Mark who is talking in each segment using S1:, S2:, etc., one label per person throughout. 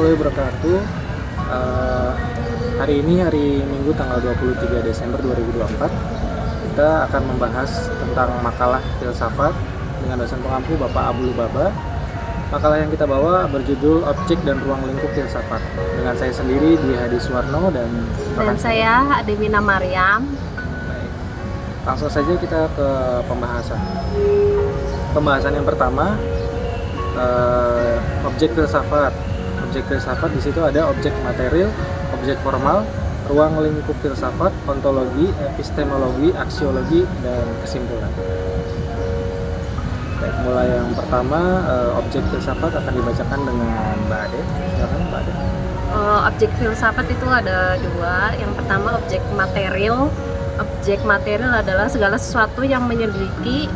S1: warahmatullahi wabarakatuh. Hari ini hari Minggu tanggal 23 Desember 2024. Kita akan membahas tentang makalah filsafat dengan dosen pengampu Bapak Abu Lubaba. Makalah yang kita bawa berjudul Objek dan Ruang Lingkup Filsafat. Dengan saya sendiri Dwi Hadi Suwarno dan
S2: saya Ademina Mariam.
S1: Baik. Langsung saja kita ke pembahasan. Pembahasan yang pertama, objek filsafat. Objek filsafat di situ ada objek material, objek formal, ruang lingkup filsafat, ontologi, epistemologi, aksiologi, dan kesimpulan. Baik, mulai yang pertama, objek filsafat akan dibacakan dengan Mbak Ade. Silakan Mbak Ade.
S2: Objek filsafat itu ada dua. Yang pertama objek material. Objek material adalah segala sesuatu yang menyelidiki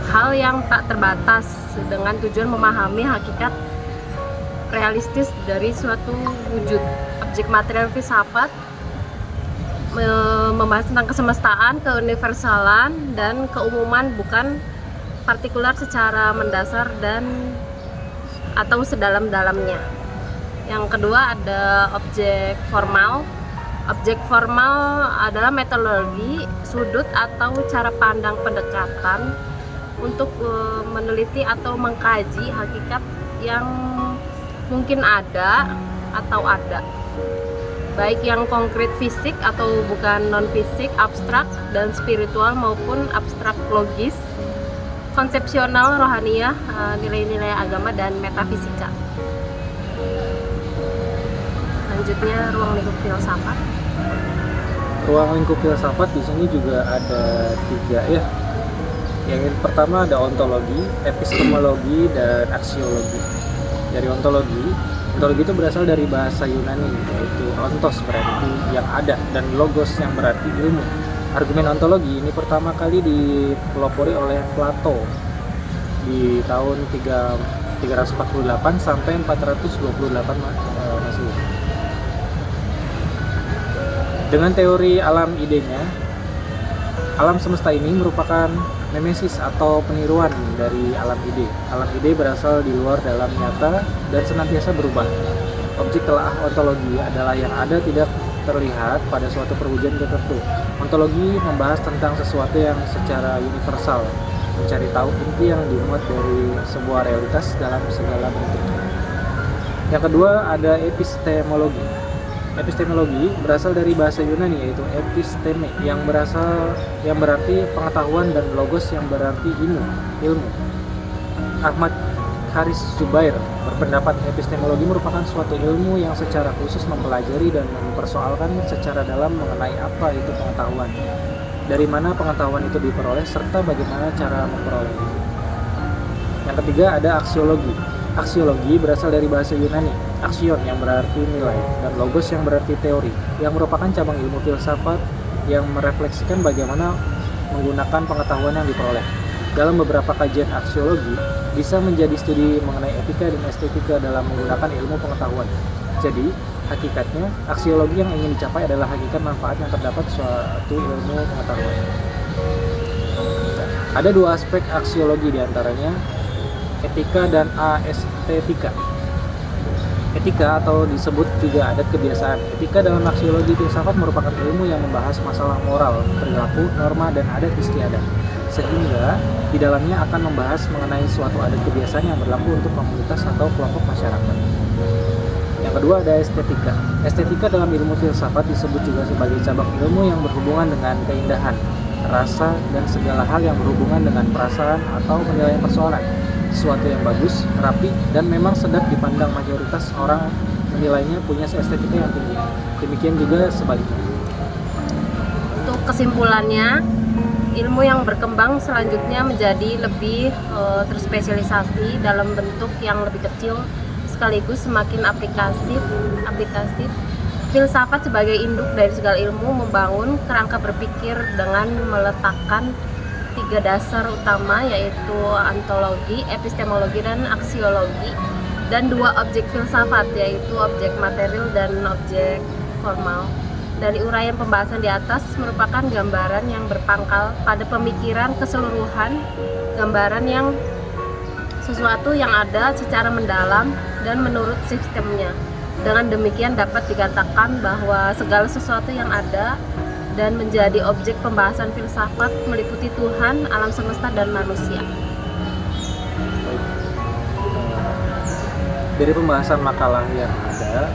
S2: hal yang tak terbatas dengan tujuan memahami hakikat realistis dari suatu wujud. Objek material filsafat membahas tentang kesemestaan, keuniversalan, dan keumuman, bukan partikular secara mendasar dan atau sedalam-dalamnya. Yang kedua ada objek formal. Objek formal adalah metodologi, sudut atau cara pandang pendekatan untuk meneliti atau mengkaji hakikat yang mungkin ada atau ada, baik yang konkret fisik atau bukan non fisik, abstrak dan spiritual maupun abstrak logis, konsepsional, rohaniah, nilai-nilai agama dan metafisika. Selanjutnya ruang lingkup filsafat.
S1: Ruang lingkup filsafat di sini juga ada tiga ya. Yang pertama ada ontologi, epistemologi, dan aksiologi. Dari ontologi itu berasal dari bahasa Yunani, yaitu ontos berarti yang ada dan logos yang berarti ilmu. Argumen ontologi ini pertama kali dipelopori oleh Plato di tahun 348 sampai 428 Masehi. Dengan teori alam idenya, alam semesta ini merupakan mimesis atau peniruan dari alam ide. Alam ide berasal di luar dalam nyata dan senantiasa berubah. Objek telaah ontologi adalah yang ada tidak terlihat pada suatu perwujudan tertentu. Ontologi membahas tentang sesuatu yang secara universal, mencari tahu inti yang dimuat dari sebuah realitas dalam segala bentuknya. Yang kedua ada epistemologi. Epistemologi berasal dari bahasa Yunani yaitu episteme yang berarti pengetahuan dan logos yang berarti ilmu. Ahmad Haris Zubair berpendapat epistemologi merupakan suatu ilmu yang secara khusus mempelajari dan mempersoalkan secara dalam mengenai apa itu pengetahuan, dari mana pengetahuan itu diperoleh serta bagaimana cara memperolehnya. Yang ketiga ada aksiologi. Aksiologi berasal dari bahasa Yunani, aksion yang berarti nilai, dan logos yang berarti teori, yang merupakan cabang ilmu filsafat yang merefleksikan bagaimana menggunakan pengetahuan yang diperoleh. Dalam beberapa kajian aksiologi, bisa menjadi studi mengenai etika dan estetika dalam menggunakan ilmu pengetahuan. Jadi, hakikatnya, aksiologi yang ingin dicapai adalah hakikat manfaat yang terdapat suatu ilmu pengetahuan. Ada dua aspek aksiologi diantaranya etika dan aestetika. Etika atau disebut juga adat kebiasaan. Etika dalam aksiologi filsafat merupakan ilmu yang membahas masalah moral, perilaku, norma, dan adat istiadat. Sehingga di dalamnya akan membahas mengenai suatu adat kebiasaan yang berlaku untuk komunitas atau kelompok masyarakat. Yang kedua ada estetika. Estetika dalam ilmu filsafat disebut juga sebagai cabang ilmu yang berhubungan dengan keindahan, rasa, dan segala hal yang berhubungan dengan perasaan atau penilaian persoalan. Sesuatu yang bagus, rapi, dan memang sedap dipandang mayoritas orang menilainya punya estetika yang tinggi. Demikian juga sebaliknya.
S2: Untuk kesimpulannya, ilmu yang berkembang selanjutnya menjadi lebih terspesialisasi dalam bentuk yang lebih kecil sekaligus semakin aplikatif. Filsafat sebagai induk dari segala ilmu membangun kerangka berpikir dengan meletakkan tiga dasar utama, yaitu ontologi, epistemologi, dan aksiologi, dan dua objek filsafat, yaitu objek material dan objek formal. Dari uraian pembahasan di atas merupakan gambaran yang berpangkal pada pemikiran keseluruhan, gambaran yang sesuatu yang ada secara mendalam dan menurut sistemnya. Dengan demikian dapat dikatakan bahwa segala sesuatu yang ada dan menjadi objek pembahasan filsafat meliputi Tuhan, alam semesta, dan manusia.
S1: Baik. Dari pembahasan makalah yang ada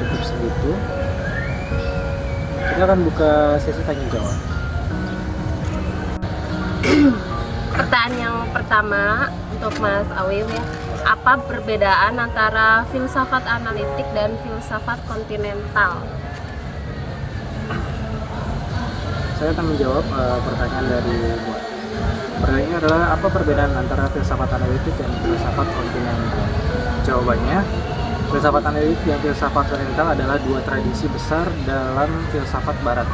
S1: cukup segitu. Kita akan buka sesi tanya jawab.
S2: Pertanyaan yang pertama untuk Mas Awil ya, apa perbedaan antara filsafat analitik dan filsafat kontinental?
S1: Saya akan menjawab pertanyaan dari Buat. Pertanyaannya adalah apa perbedaan antara filsafat analitik dan filsafat kontinental? Jawabannya, filsafat analitik dan filsafat kontinental adalah dua tradisi besar dalam filsafat barat.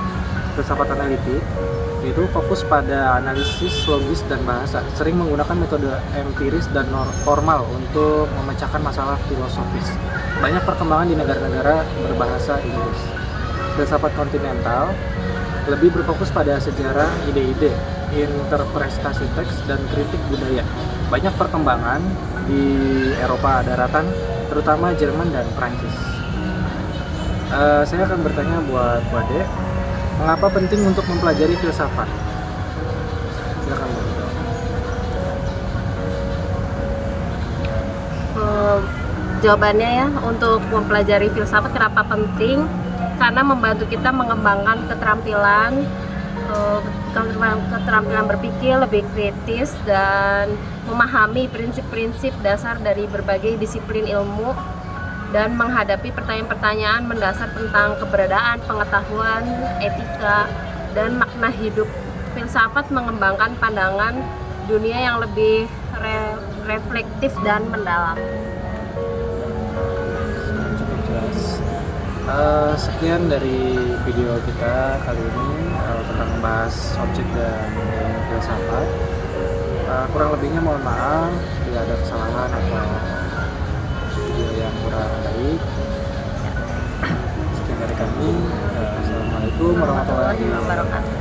S1: Filsafat analitik itu fokus pada analisis logis dan bahasa, sering menggunakan metode empiris dan formal untuk memecahkan masalah filosofis. Banyak perkembangan di negara-negara berbahasa Inggris. Filsafat kontinental lebih berfokus pada sejarah, ide-ide, interpretasi teks, dan kritik budaya. Banyak perkembangan di Eropa daratan, terutama Jerman dan Prancis. Saya akan bertanya buat Wade, mengapa penting untuk mempelajari filsafat? Silakan Bu.
S2: Jawabannya ya, untuk mempelajari filsafat kenapa penting? Karena membantu kita mengembangkan keterampilan berpikir lebih kritis dan memahami prinsip-prinsip dasar dari berbagai disiplin ilmu dan menghadapi pertanyaan-pertanyaan mendasar tentang keberadaan, pengetahuan, etika, dan makna hidup. Filsafat mengembangkan pandangan dunia yang lebih reflektif dan mendalam.
S1: Cukup jelas. Sekian dari video kita kali ini tentang membahas objek dan ilmu filsafat. Kurang lebihnya mohon maaf bila ada kesalahan atau video yang kurang baik. Sekian dari kami. Assalamualaikum warahmatullahi wabarakatuh.